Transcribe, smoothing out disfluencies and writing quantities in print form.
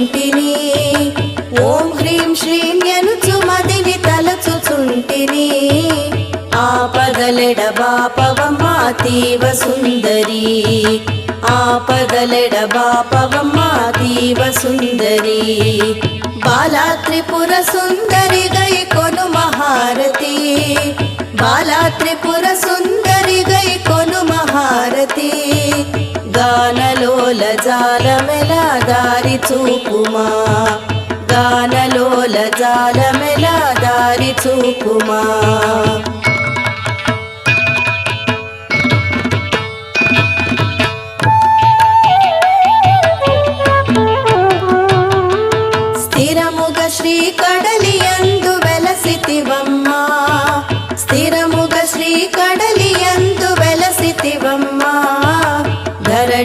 తలచుచుంటిని ఓం హ్రీం శ్రీం ఎనుచు మదిని తలచుచుంటిని ఆపదలెడబాపవమ్మ అతీవ సుందరి ఆపదలెడబాపవమ్మ అతీవ సుందరి బాలా త్రిపుర సుందరి గై కొను మహారతి బాలా త్రిపుర సుందరి గై కొను మహారతి గానలోల జాలమెలా దారి చూపుమా గానలోల జాలమెలా దారి చూపుమా